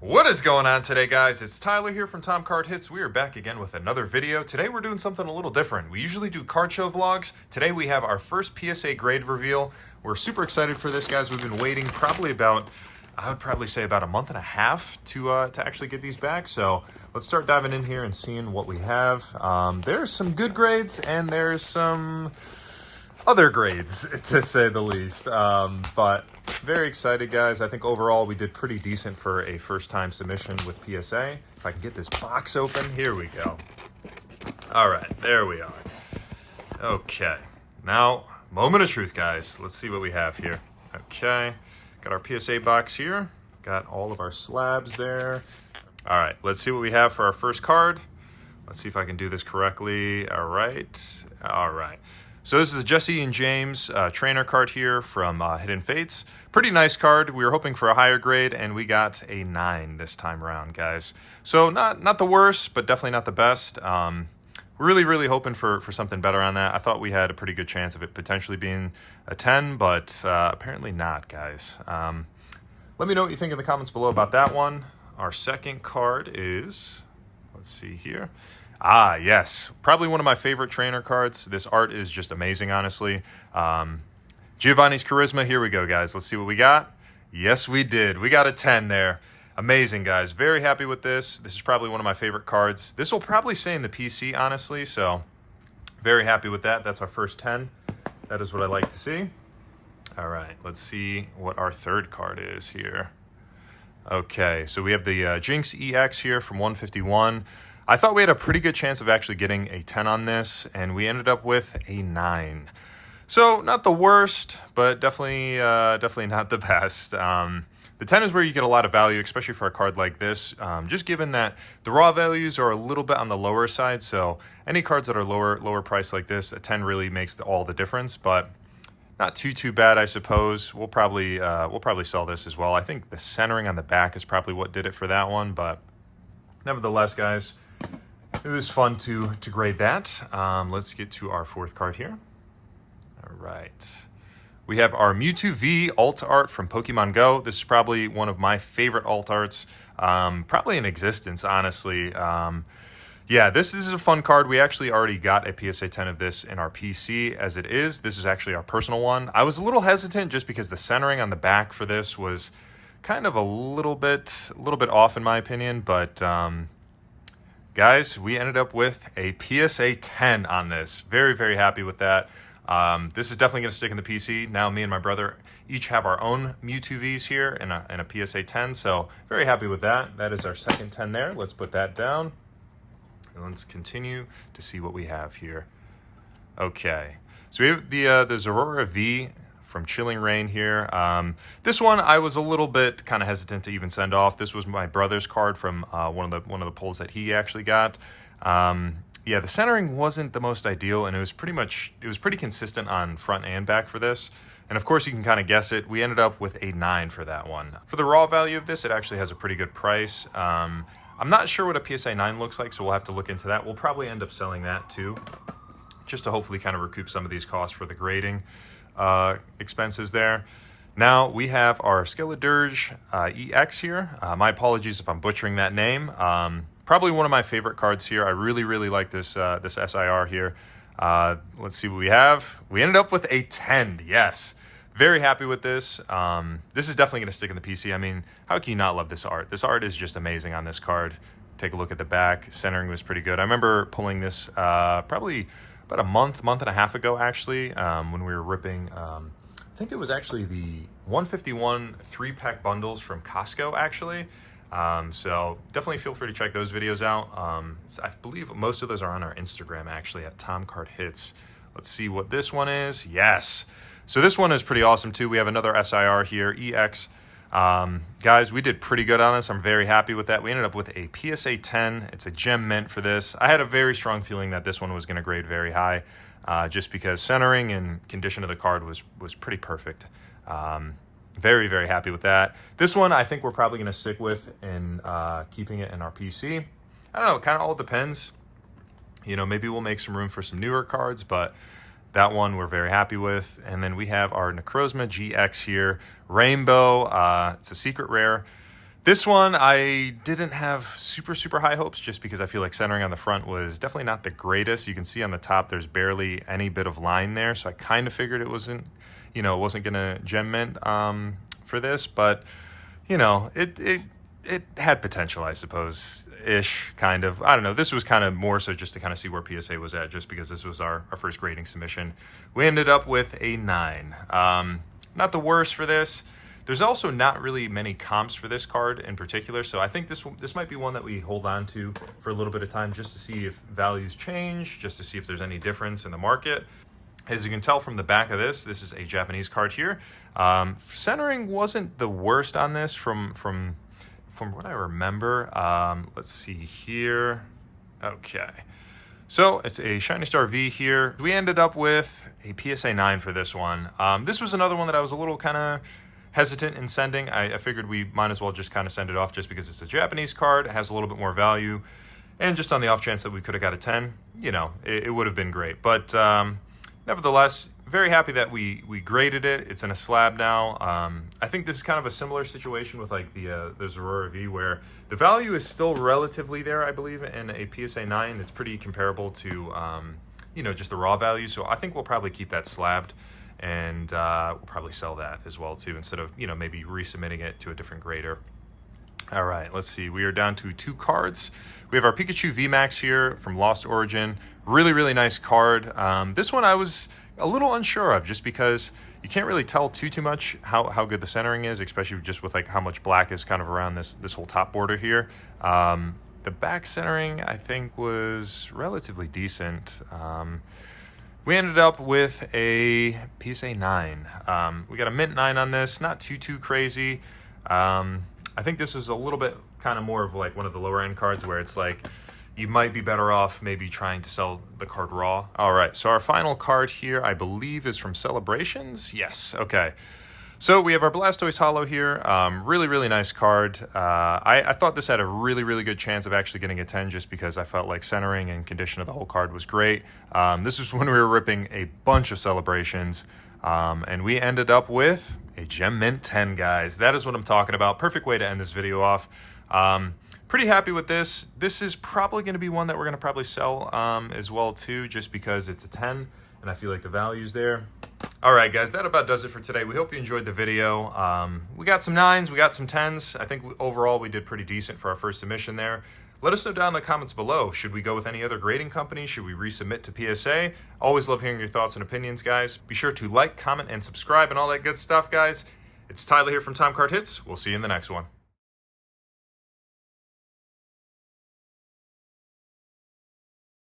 What is going on today, guys? It's Tyler here from Tom Card Hits. We are back again with another video. Today we're doing something a little different. We usually do card show vlogs. Today we have our first PSA grade reveal. We're super excited for this, guys. We've been waiting probably about, I would probably say about a month and a half to actually get these back. So let's start diving in here and seeing what we have. There's some good grades and there's some other grades, to say the least. But very excited, guys. I think overall we did pretty decent for a first-time submission with PSA. If I can get this box open, here we go. All right, there we are. Okay, now, moment of truth, guys. Let's see what we have here. Okay, got our PSA box here. Got all of our slabs there. All right, let's see what we have for our first card. Let's see if I can do this correctly. All right. So this is the Jesse and James trainer card here from Hidden Fates. Pretty nice card. We were hoping for a higher grade, and we got a 9 this time around, guys. So not the worst, but definitely not the best. Really hoping for something better on that. I thought we had a pretty good chance of it potentially being a 10, but apparently not, guys. Let me know what you think in the comments below about that one. Our second card is, let's see here. Ah, yes. Probably one of my favorite trainer cards. This art is just amazing, honestly. Giovanni's Charisma. Here we go, guys. Let's see what we got. Yes, we did. We got a 10 there. Amazing, guys. Very happy with this. This is probably one of my favorite cards. This will probably stay in the PC, honestly, so very happy with that. That's our first 10. That is what I like to see. All right, let's see what our third card is here. Okay, so we have the Jinx EX here from 151. I thought we had a pretty good chance of actually getting a 10 on this, and we ended up with a 9. So not the worst, but definitely not the best. The 10 is where you get a lot of value, especially for a card like this, just given that the raw values are a little bit on the lower side. So any cards that are lower price like this, a 10 really makes all the difference, but not too bad, I suppose. We'll probably sell this as well. I think the centering on the back is probably what did it for that one, but nevertheless, guys, it was fun to grade that. Let's get to our fourth card here. All right. We have our Mewtwo V alt art from Pokemon Go. This is probably one of my favorite alt arts, probably in existence, honestly. Yeah, this is a fun card. We actually already got a PSA 10 of this in our PC as it is. This is actually our personal one. I was a little hesitant just because the centering on the back for this was kind of a little bit off in my opinion, but guys, we ended up with a PSA 10 on this. Very happy with that. This is definitely going to stick in the PC. Now me and my brother each have our own Mewtwo Vs here and a PSA 10, so very happy with that. That is our second 10 there. Let's put that down. And let's continue to see what we have here. Okay, so we have the Zorora V from Chilling Reign here. This one I was a little bit kind of hesitant to even send off. This was my brother's card from one of the pulls that he actually got. Yeah, the centering wasn't the most ideal, and it was pretty consistent on front and back for this. And of course, you can kind of guess it. We ended up with a 9 for that one. For the raw value of this, it actually has a pretty good price. I'm not sure what a PSA 9 looks like, so we'll have to look into that. We'll probably end up selling that too, just to hopefully kind of recoup some of these costs for the grading expenses there. Now we have our Skeledirge EX here. My apologies if I'm butchering that name. Probably one of my favorite cards here. I really like this this SIR here. Let's see what we have. We ended up with a 10. Yes, very happy with this. This is definitely going to stick in the PC. I mean, how can you not love this art? This art is just amazing on this card. Take a look at the back. Centering was pretty good. I remember pulling this probably about a month and a half ago, actually, when we were ripping. I think it was actually the 151 3-pack bundles from Costco, actually. So definitely feel free to check those videos out. I believe most of those are on our Instagram, actually, at Tom Card Hits. Let's see what this one is. Yes. So this one is pretty awesome too. We have another SIR here, EX. Guys, we did pretty good on this. I'm very happy with that. We ended up with a PSA 10. It's a gem mint for this. I had a very strong feeling that this one was going to grade very high, just because centering and condition of the card was pretty perfect. Very happy with that. This one I think we're probably going to stick with in keeping it in our PC. I don't know, it kind of all depends. You know, maybe we'll make some room for some newer cards, but that one we're very happy with. And then we have our Necrozma GX here, Rainbow. It's a secret rare. This one, I didn't have super high hopes just because I feel like centering on the front was definitely not the greatest. You can see on the top, there's barely any bit of line there. So I kind of figured it wasn't going to gem mint for this, but it had potential, I suppose, ish, kind of. I don't know. This was kind of more so just to kind of see where PSA was at, just because this was our first grading submission. We ended up with a 9. Not the worst for this. There's also not really many comps for this card in particular, so I think this might be one that we hold on to for a little bit of time just to see if values change, just to see if there's any difference in the market. As you can tell from the back of this is a Japanese card here. Centering wasn't the worst on this from what I remember. Let's see here. Okay. So it's a Shiny Star V here. We ended up with a PSA 9 for this one. This was another one that I was a little kind of hesitant in sending. I figured we might as well just kind of send it off just because it's a Japanese card. It has a little bit more value. And just on the off chance that we could have got a 10, it would have been great. But nevertheless, very happy that we graded it. It's in a slab now. I think this is kind of a similar situation with like the Zorora V, where the value is still relatively there, I believe, in a PSA 9. It's pretty comparable to, just the raw value. So I think we'll probably keep that slabbed, and we'll probably sell that as well too, instead of, maybe resubmitting it to a different grader. All right, let's see. We are down to 2 cards. We have our Pikachu Vmax here from Lost Origin. Really nice card. This one I was a little unsure of, just because you can't really tell too much how good the centering is, especially just with like how much black is kind of around this whole top border here. The back centering, I think, was relatively decent. We ended up with a PSA 9. We got a mint 9 on this, not too crazy. I think this is a little bit kind of more of like one of the lower end cards where it's like you might be better off maybe trying to sell the card raw. All right, so our final card here, I believe, is from Celebrations. Yes, okay. So we have our Blastoise Holo here. Really nice card. I thought this had a really good chance of actually getting a 10 just because I felt like centering and condition of the whole card was great. This was when we were ripping a bunch of Celebrations, and we ended up with a Gem Mint 10, guys. That is what I'm talking about. Perfect way to end this video off. Pretty happy with this. This is probably going to be one that we're going to probably sell as well too, just because it's a 10 and I feel like the value's there. All right, guys, that about does it for today. We hope you enjoyed the video. We got some 9s, we got some 10s. I think overall we did pretty decent for our first submission there. Let us know down in the comments below. Should we go with any other grading company? Should we resubmit to PSA? Always love hearing your thoughts and opinions, guys. Be sure to like, comment, and subscribe and all that good stuff, guys. It's Tyler here from Time Card Hits. We'll see you in the next one.